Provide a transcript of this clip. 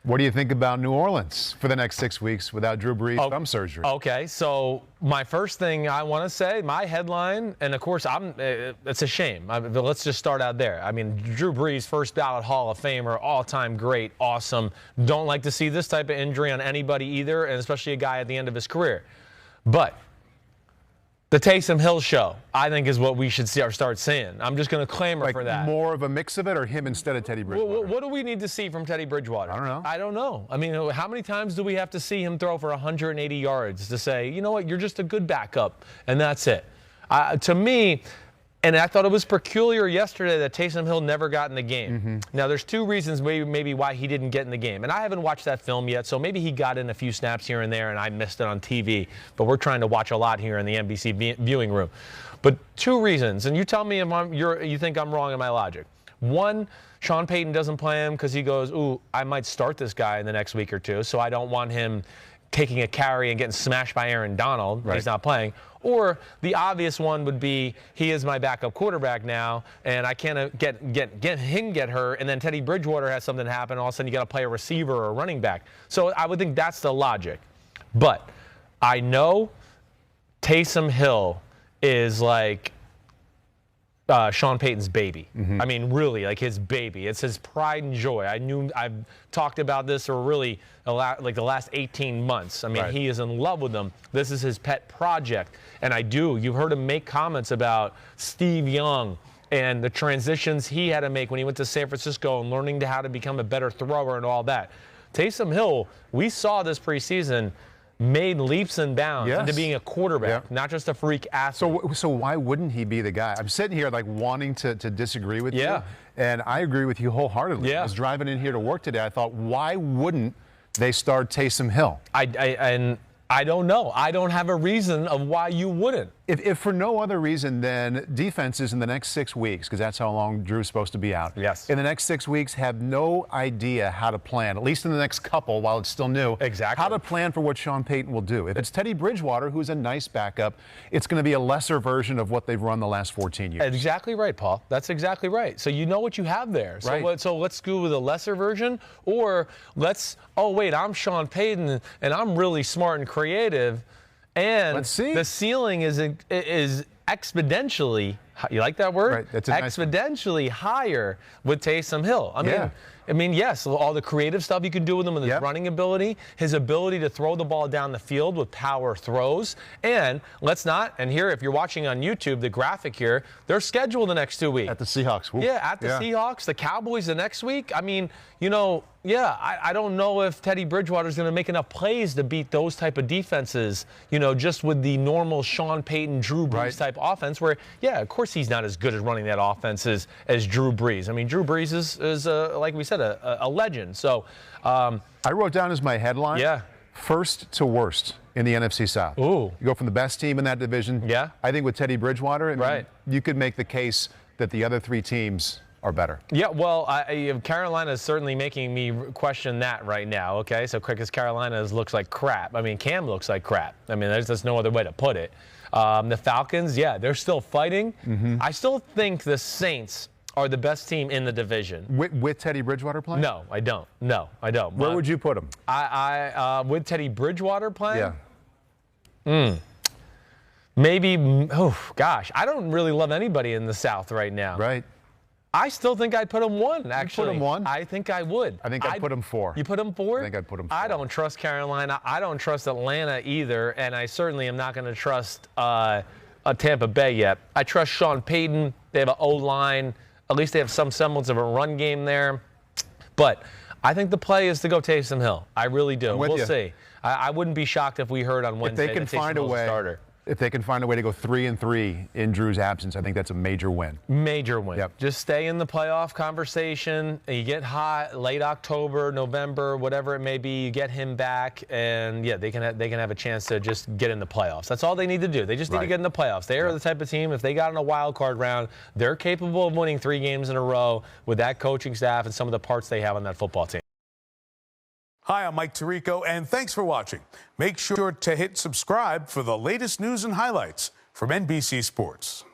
What do you think about New Orleans for the next 6 weeks without Drew Brees' thumb surgery? Okay, so my first thing I want to say, my headline, and of course, it's a shame. But let's just start out there. I mean, Drew Brees, first ballot Hall of Famer, all-time great, awesome. Don't like to see this type of injury on anybody either, and especially a guy at the end of his career. But the Taysom Hill show, I think, is what we should start seeing. I'm just going to clamor for that. More of a mix of it, or him instead of Teddy Bridgewater? What do we need to see from Teddy Bridgewater? I don't know. I don't know. I mean, how many times do we have to see him throw for 180 yards to say, you know what, you're just a good backup, and that's it? To me, and I thought it was peculiar yesterday that Taysom Hill never got in the game. Now, there's two reasons maybe why he didn't get in the game. And I haven't watched that film yet, so maybe he got in a few snaps here and there and I missed it on TV. But we're trying to watch a lot here in the NBC viewing room. But two reasons, and you tell me if you think I'm wrong in my logic. One, Sean Payton doesn't play him because he goes, ooh, I might start this guy in the next week or two, so I don't want him taking a carry and getting smashed by Aaron Donald. Right. He's not playing. Or the obvious one would be he is my backup quarterback now, and I can't get him get hurt, and then Teddy Bridgewater has something happen, all of a sudden you got to play a receiver or a running back. So I would think that's the logic. But I know Taysom Hill is like Sean Payton's baby. I mean, really, like his baby. It's his pride and joy. I've talked about this for really like the last 18 months. I mean, He is in love with them. This is his pet project. And you've heard him make comments about Steve Young and the transitions he had to make when he went to San Francisco and learning how to become a better thrower and all that. Taysom Hill, we saw this preseason, made leaps and bounds into being a quarterback, not just a freak athlete. So why wouldn't he be the guy? I'm sitting here like wanting to disagree with you, and I agree with you wholeheartedly. I was driving in here to work today. I thought, why wouldn't they start Taysom Hill? And I don't know. I don't have a reason of why you wouldn't. If for no other reason than defenses in the next 6 weeks, because that's how long Drew's supposed to be out. Yes. In the next 6 weeks, have no idea how to plan, at least in the next couple while it's still new. Exactly. How to plan for what Sean Payton will do. If it's Teddy Bridgewater, who's a nice backup, it's going to be a lesser version of what they've run the last 14 years. Exactly right, Paul. That's exactly right. So you know what you have there. So let's go with a lesser version, or I'm Sean Payton and I'm really smart and creative. And let's see. The ceiling is exponentially, you like that word? Right. That's a exponentially higher with Taysom Hill. I mean, yes, all the creative stuff you can do with him, with his running ability, his ability to throw the ball down the field with power throws. And here, if you're watching on YouTube, the graphic here, they're scheduled the next 2 weeks. At the Seahawks. Yeah, at the Seahawks, the Cowboys the next week. I mean, I don't know if Teddy Bridgewater is going to make enough plays to beat those type of defenses, just with the normal Sean Payton, Drew Brees type offense where, of course he's not as good at running that offense as Drew Brees. I mean, Drew Brees is like we said, a legend. So I wrote down as my headline, first to worst in the NFC South. Ooh. You go from the best team in that division. Yeah. I think with Teddy Bridgewater, you could make the case that the other three teams are better. Yeah, well, Carolina is certainly making me question that right now, okay? So because Carolina looks like crap. I mean, Cam looks like crap. I mean, there's just no other way to put it. The Falcons, they're still fighting. I still think the Saints are the best team in the division. With Teddy Bridgewater playing? No, I don't. No, I don't. Where would you put him? With Teddy Bridgewater playing? Maybe, I don't really love anybody in the South right now. Right. I still think I'd put him 1, actually. You put him 1? I think I would. I think I'd put him 4. You put him 4? I think I'd put him 4. I don't trust Carolina. I don't trust Atlanta either, and I certainly am not going to trust Tampa Bay yet. I trust Sean Payton. They have an O-line. At least they have some semblance of a run game there. But I think the play is to go Taysom Hill. I really do. We'll see. I wouldn't be shocked if we heard on Wednesday that Taysom Hill's a starter. If they can find a way to go 3-3 in Drew's absence, I think that's a major win. Major win. Yep. Just stay in the playoff conversation. You get hot late October, November, whatever it may be. You get him back, and they can have a chance to just get in the playoffs. That's all they need to do. They just need to get in the playoffs. They are the type of team, if they got in a wild card round, they're capable of winning 3 games in a row with that coaching staff and some of the parts they have on that football team. Hi, I'm Mike Tirico, and thanks for watching. Make sure to hit subscribe for the latest news and highlights from NBC Sports.